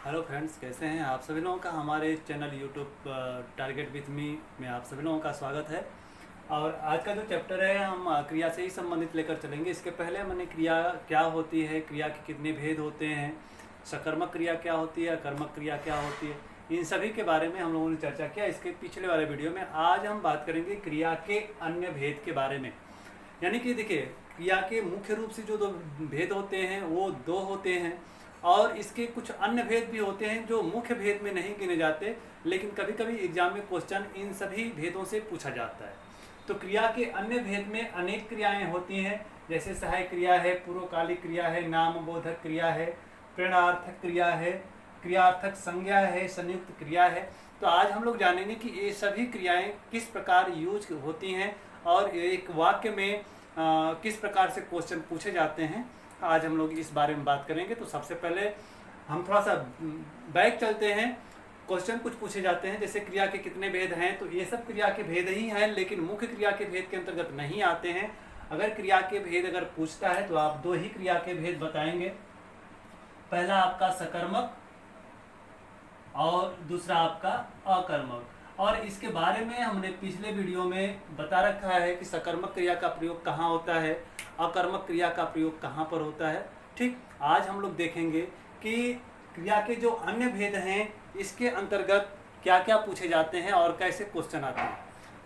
Hello friends, कैसे हैं आप सभी लोगों का हमारे channel YouTube target with me में आप सभी लोगों का स्वागत है। और आज का जो चैप्टर है हम क्रिया से ही संबंधित लेकर चलेंगे। इसके पहले मैंने क्रिया क्या होती है, क्रिया के कितने भेद होते हैं, सकर्मक क्रिया क्या होती है, कर्मक क्रिया क्या होती है, इन सभी के बारे में हम लोगों ने चर्चा किया इसके पिछले वाले वीडियो में। आज हम बात करेंगे क्रिया के अन्य भेद के बारे में। यानी कि देखिए, क्रिया के मुख्य रूप से जो दो भेद होते हैं वो दो होते हैं, और इसके कुछ अन्य भेद भी होते हैं जो मुख्य भेद में नहीं गिने जाते, लेकिन कभी कभी एग्जाम में क्वेश्चन इन सभी भेदों से पूछा जाता है। तो क्रिया के अन्य भेद में अनेक क्रियाएं होती हैं, जैसे सहायक क्रिया है, पूर्वकालिक क्रिया है, नामबोधक क्रिया है, प्रेरणार्थक क्रिया है, क्रियार्थक संज्ञा है, संयुक्त क्रिया है। तो आज हम लोग जानेंगे कि ये सभी क्रियाएं किस प्रकार यूज होती हैं और एक वाक्य में किस प्रकार से क्वेश्चन पूछे जाते हैं। आज हम लोग इस बारे में बात करेंगे। तो सबसे पहले हम थोड़ा सा बैक चलते हैं। क्वेश्चन कुछ पूछे जाते हैं जैसे क्रिया के कितने भेद हैं, तो ये सब क्रिया के भेद ही हैं, लेकिन मुख्य क्रिया के भेद के अंतर्गत नहीं आते हैं। अगर क्रिया के भेद अगर पूछता है तो आप दो ही क्रिया के भेद बताएंगे। पहला आपका सकर्मक और दूसरा आपका अकर्मक। और इसके बारे में हमने पिछले वीडियो में बता रखा है कि सकर्मक क्रिया का प्रयोग कहाँ होता है, अकर्मक क्रिया का प्रयोग कहाँ पर होता है। ठीक, आज हम लोग देखेंगे कि क्रिया के जो अन्य भेद हैं इसके अंतर्गत क्या क्या पूछे जाते हैं और कैसे क्वेश्चन आते हैं।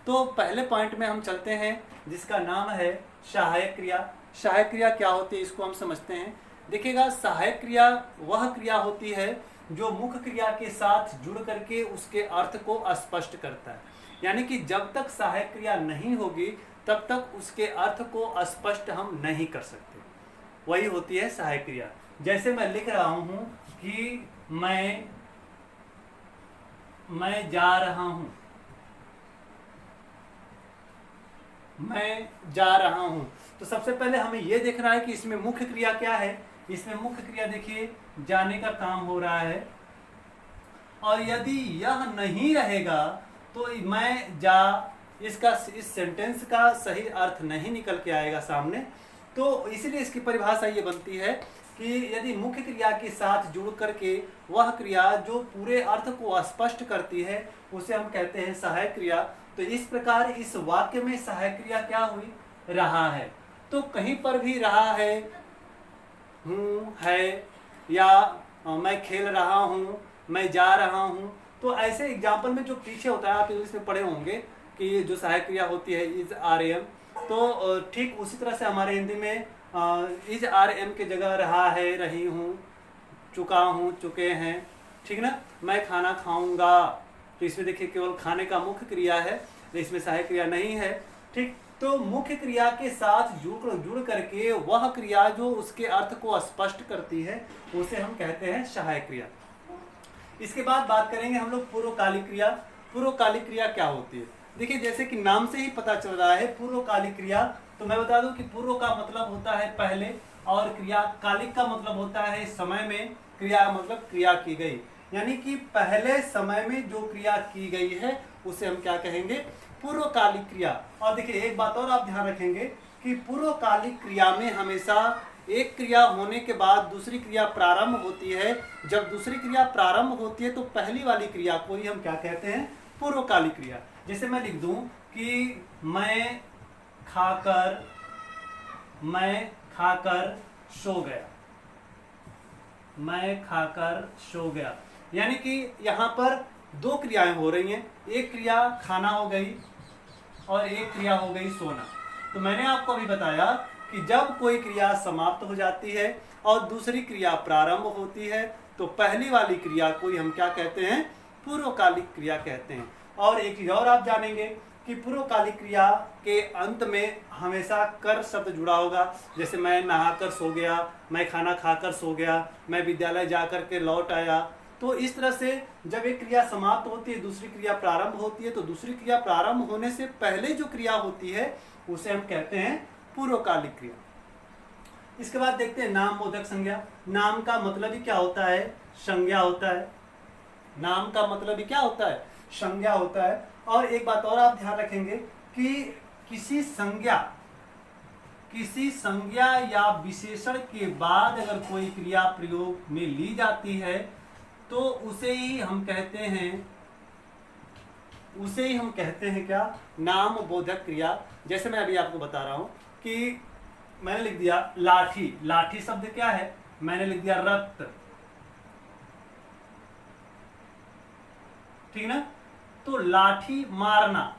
तो पहले पॉइंट में हम चलते हैं जिसका नाम है सहायक क्रिया। सहायक क्रिया क्या होती है इसको हम समझते हैं। देखिएगा, सहायक क्रिया वह क्रिया होती है जो मुख्य क्रिया के साथ जुड़ करके उसके अर्थ को स्पष्ट करता है। यानी कि जब तक सहायक क्रिया नहीं होगी तब तक उसके अर्थ को स्पष्ट हम नहीं कर सकते, वही होती है सहायक क्रिया। जैसे मैं लिख रहा हूं कि मैं जा रहा हूं, मैं जा रहा हूं। तो सबसे पहले हमें यह देखना है कि इसमें मुख्य क्रिया क्या है। इसमें मुख्य क्रिया देखिए जाने का काम हो रहा है, और यदि यह नहीं रहेगा तो मैं जा, इस सेंटेंस का सही अर्थ नहीं निकल के आएगा सामने। तो इसलिए इसकी परिभाषा ये बनती है कि यदि मुख्य क्रिया के साथ जुड़ करके वह क्रिया जो पूरे अर्थ को स्पष्ट करती है उसे हम कहते हैं सहायक क्रिया। तो इस प्रकार इस वाक्य में सहायक क्रिया क्या हुई, रहा है। तो कहीं पर भी रहा है, हूँ, है, या मैं खेल रहा हूँ, मैं जा रहा हूँ। तो ऐसे एग्जाम्पल में जो पीछे होता है, आप इंग्लिश में पढ़े होंगे कि जो सहायक क्रिया होती है इज आर एम, तो ठीक उसी तरह से हमारे हिंदी में इज आर एम की जगह रहा है, रही हूँ, चुका हूँ, चुके हैं। ठीक ना, मैं खाना खाऊंगा, तो इसमें देखिए केवल खाने का मुख्य क्रिया है, इसमें सहायक क्रिया नहीं है। ठीक, तो मुख्य क्रिया के साथ जुड़ करके वह क्रिया जो उसके अर्थ को स्पष्ट करती है उसे हम कहते हैं सहायक क्रिया। इसके बाद बात करेंगे हम लोग पूर्वकालिक क्रिया। पूर्वकालिक क्रिया क्या होती है, देखिए जैसे कि नाम से ही पता चल रहा है पूर्वकालिक क्रिया। तो मैं बता दूं कि पूर्व का मतलब होता है पहले, और क्रिया कालिक का मतलब होता है समय में, क्रिया मतलब क्रिया की गई। यानी कि पहले समय में जो क्रिया की गई है उसे हम क्या कहेंगे, पूर्वकालिक क्रिया। और देखिए एक बात और आप ध्यान रखेंगे कि पूर्वकालिक क्रिया में हमेशा एक क्रिया होने के बाद दूसरी क्रिया प्रारंभ होती है। जब दूसरी क्रिया प्रारंभ होती है तो पहली वाली क्रिया को ही हम क्या कहते हैं, पूर्वकालिक क्रिया। जैसे मैं लिख दूं कि मैं खाकर सो गया, मैं खाकर सो गया। यानी कि यहाँ पर दो क्रियाएं हो रही हैं, एक क्रिया खाना हो गई और एक क्रिया हो गई सोना। तो मैंने आपको अभी बताया कि जब कोई क्रिया समाप्त हो जाती है और दूसरी क्रिया प्रारंभ होती है तो पहली वाली क्रिया को हम क्या कहते हैं, पूर्वकालिक क्रिया कहते हैं। और एक चीज और आप जानेंगे कि पूर्वकालिक क्रिया के अंत में हमेशा कर शब्द जुड़ा होगा। जैसे मैं नहाकर सो गया, मैं खाना खाकर सो गया, मैं विद्यालय जाकर के लौट आया। तो इस तरह से जब एक क्रिया समाप्त होती है दूसरी क्रिया प्रारंभ होती है, तो दूसरी क्रिया प्रारंभ होने से पहले जो क्रिया होती है उसे हम कहते हैं पूर्वकालिक क्रिया। इसके बाद देखते हैं नामबोधक संज्ञा। नाम का मतलब ही क्या होता है, संज्ञा होता है। नाम का मतलब ही क्या होता है, संज्ञा होता है। और एक बात और आप ध्यान रखेंगे कि किसी संज्ञा या विशेषण के बाद अगर कोई क्रिया प्रयोग में ली जाती है तो उसे ही हम कहते हैं क्या, नाम बोधक क्रिया। जैसे मैं अभी आपको बता रहा हूं कि मैंने लिख दिया लाठी, लाठी शब्द क्या है, मैंने लिख दिया रक्त, ठीक ना। तो लाठी मारना,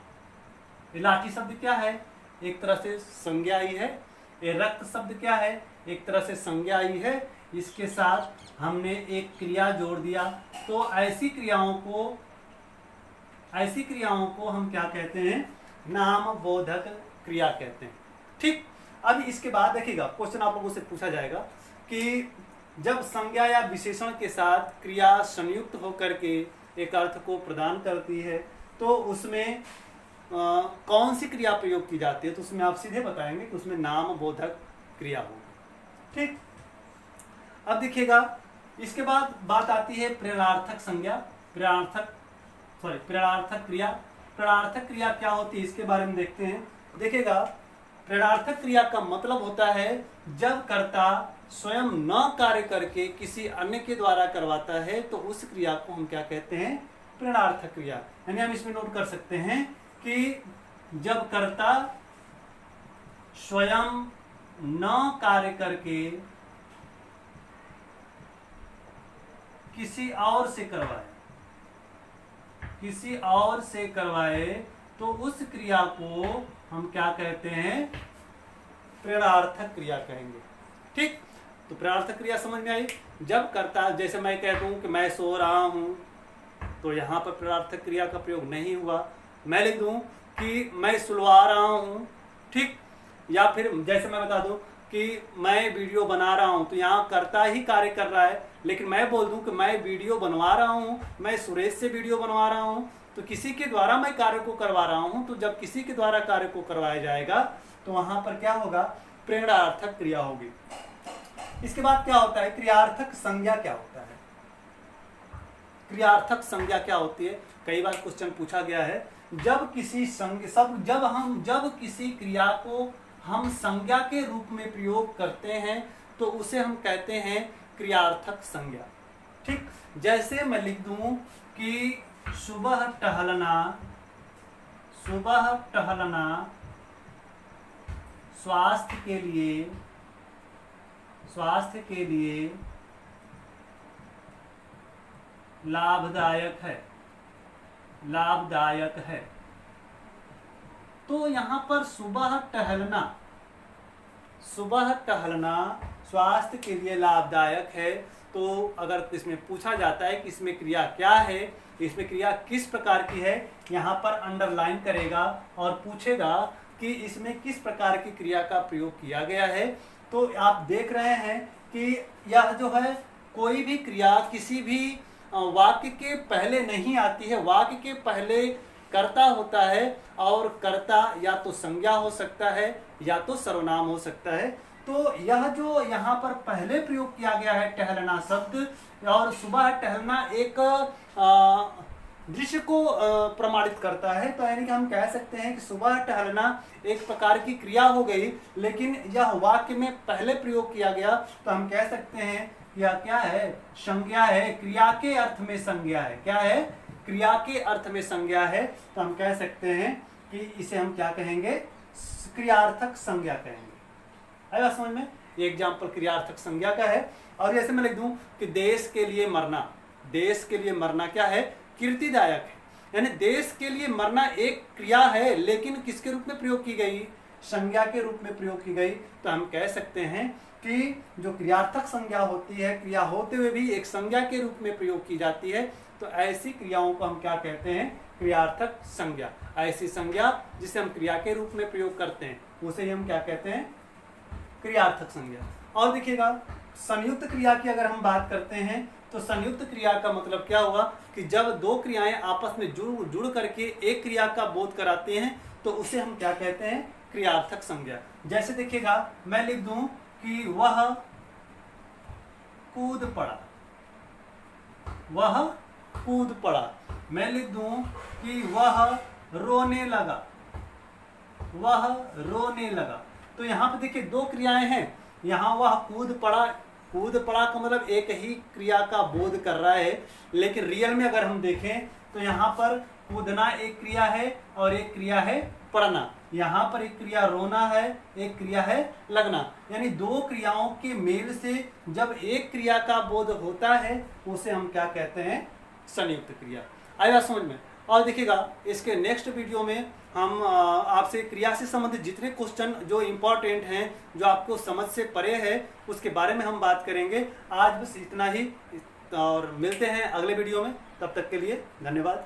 ये लाठी शब्द क्या है, एक तरह से संज्ञा ही है। ये रक्त शब्द क्या है, एक तरह से संज्ञा ही है। इसके साथ हमने एक क्रिया जोड़ दिया, तो ऐसी क्रियाओं को हम क्या कहते हैं, नाम बोधक क्रिया कहते हैं। ठीक। अब इसके बाद देखिएगा क्वेश्चन आप लोगों से पूछा जाएगा कि जब संज्ञा या विशेषण के साथ क्रिया संयुक्त होकर के एक अर्थ को प्रदान करती है तो उसमें कौन सी क्रिया प्रयोग की जाती है, तो उसमें आप सीधे बताएंगे कि उसमें नाम बोधक क्रिया होगी। ठीक। अब देखिएगा इसके बाद बात आती है प्रेरणार्थक संज्ञा, प्रेरणार्थक क्रिया। प्रेरणार्थक क्रिया क्या होती है इसके बारे में देखते हैं। देखिएगा प्रेरणार्थक क्रिया का मतलब होता है जब कर्ता स्वयं न कार्य करके किसी अन्य के द्वारा करवाता है तो उस क्रिया को हम क्या कहते हैं, प्रेरणार्थक क्रिया। यानी हम इसमें नोट कर सकते हैं कि जब कर्ता स्वयं न कार्य करके किसी और से करवाए तो उस क्रिया को हम क्या कहते हैं, प्रेरणार्थक क्रिया कहेंगे। ठीक। तो प्रेरणार्थक क्रिया समझ में आई। जब कर्ता, जैसे मैं कह दूं कि मैं सो रहा हूं तो यहां पर प्रेरणार्थक क्रिया का प्रयोग नहीं हुआ। मैं लिख दूं कि मैं सुलवा रहा हूं, ठीक। या फिर जैसे मैं बता दूं कि मैं वीडियो बना रहा हूं तो यहाँ कर्ता ही कार्य कर रहा है, लेकिन मैं बोल दूं कि मैं वीडियो बनवा रहा हूं, मैं सुरेश से वीडियो बनवा रहा हूं, तो किसी के द्वारा मैं कार्य को करवा रहा हूं। तो जब किसी के द्वारा कार्य को करवाया जाएगा तो वहां पर क्या होगा, प्रेरणार्थक क्रिया होगी। इसके बाद क्या होता है, क्रियार्थक संज्ञा क्या होता है। क्रियार्थक संज्ञा क्या होती है, कई बार क्वेश्चन पूछा गया है। जब किसी क्रिया को हम संज्ञा के रूप में प्रयोग करते हैं तो उसे हम कहते हैं क्रियार्थक संज्ञा। ठीक। जैसे मैं लिख दूं कि सुबह टहलना स्वास्थ्य के लिए लाभदायक है। तो यहाँ पर सुबह टहलना स्वास्थ्य के लिए लाभदायक है। तो अगर इसमें पूछा जाता है कि इसमें क्रिया क्या है, इसमें क्रिया किस प्रकार की है, यहाँ पर अंडरलाइन करेगा और पूछेगा कि इसमें किस प्रकार की क्रिया का प्रयोग किया गया है। तो आप देख रहे हैं कि यह जो है कोई भी क्रिया किसी भी वाक्य के पहले नहीं आती है। वाक्य के पहले कर्ता होता है और कर्ता या तो संज्ञा हो सकता है या तो सर्वनाम हो सकता है। तो यह जो यहाँ पर पहले प्रयोग किया गया है टहलना शब्द, और सुबह टहलना एक दृश्य को प्रमाणित करता है। तो यानी कि हम कह सकते हैं कि सुबह टहलना एक प्रकार की क्रिया हो गई, लेकिन यह वाक्य में पहले प्रयोग किया गया तो हम कह सकते हैं यह क्या है, संज्ञा है। क्रिया के अर्थ में संज्ञा है। क्या है, क्रिया के अर्थ में संज्ञा है। तो हम कह सकते हैं कि इसे हम क्या कहेंगे, क्रियार्थक संज्ञा कहेंगे। आया समझ में। एग्जाम्पल क्रियार्थक संज्ञा का है। और ऐसे मैं लिख दूं कि देश के लिए मरना क्या है, कीर्तिदायक है। यानी देश के लिए मरना एक क्रिया है, लेकिन किसके रूप में प्रयोग की गई, संज्ञा के रूप में प्रयोग की गई। तो हम कह सकते हैं कि जो क्रियार्थक संज्ञा होती है, क्रिया होते हुए भी एक संज्ञा के रूप में प्रयोग की जाती है, तो ऐसी क्रियाओं को हम क्या कहते हैं, क्रियार्थक संज्ञा। ऐसी संज्ञा जिसे हम क्रिया के रूप में प्रयोग करते हैं उसे हम क्या कहते हैं, क्रियार्थक संज्ञा। और देखिएगा संयुक्त क्रिया की अगर हम बात करते हैं तो संयुक्त क्रिया का मतलब क्या हुआ कि जब दो क्रियाएं आपस में जुड़ करके एक क्रिया का बोध कराते हैं तो उसे हम क्या कहते हैं, क्रियार्थक संज्ञा। जैसे देखिएगा मैं लिख दूं कि वह कूद पड़ा, मैं लिख दूं कि वह रोने लगा। तो यहाँ पे देखिए दो क्रियाएं हैं। यहाँ वह कूद पड़ा कूद पड़ा का मतलब एक ही क्रिया का बोध कर रहा है, लेकिन रियल में अगर हम देखें तो यहाँ पर कूदना एक क्रिया है और एक क्रिया है पढ़ना। यहाँ पर एक क्रिया रोना है, एक क्रिया है लगना, यानी दो क्रियाओं के मेल से जब एक क्रिया का बोध होता है उसे हम क्या कहते हैं, संयुक्त क्रिया। आएगा समझ में। और देखिएगा इसके नेक्स्ट वीडियो में हम आपसे क्रिया से संबंधित जितने क्वेश्चन जो इम्पोर्टेंट हैं, जो आपको समझ से परे है, उसके बारे में हम बात करेंगे। आज बस इतना ही और मिलते हैं अगले वीडियो में। तब तक के लिए धन्यवाद।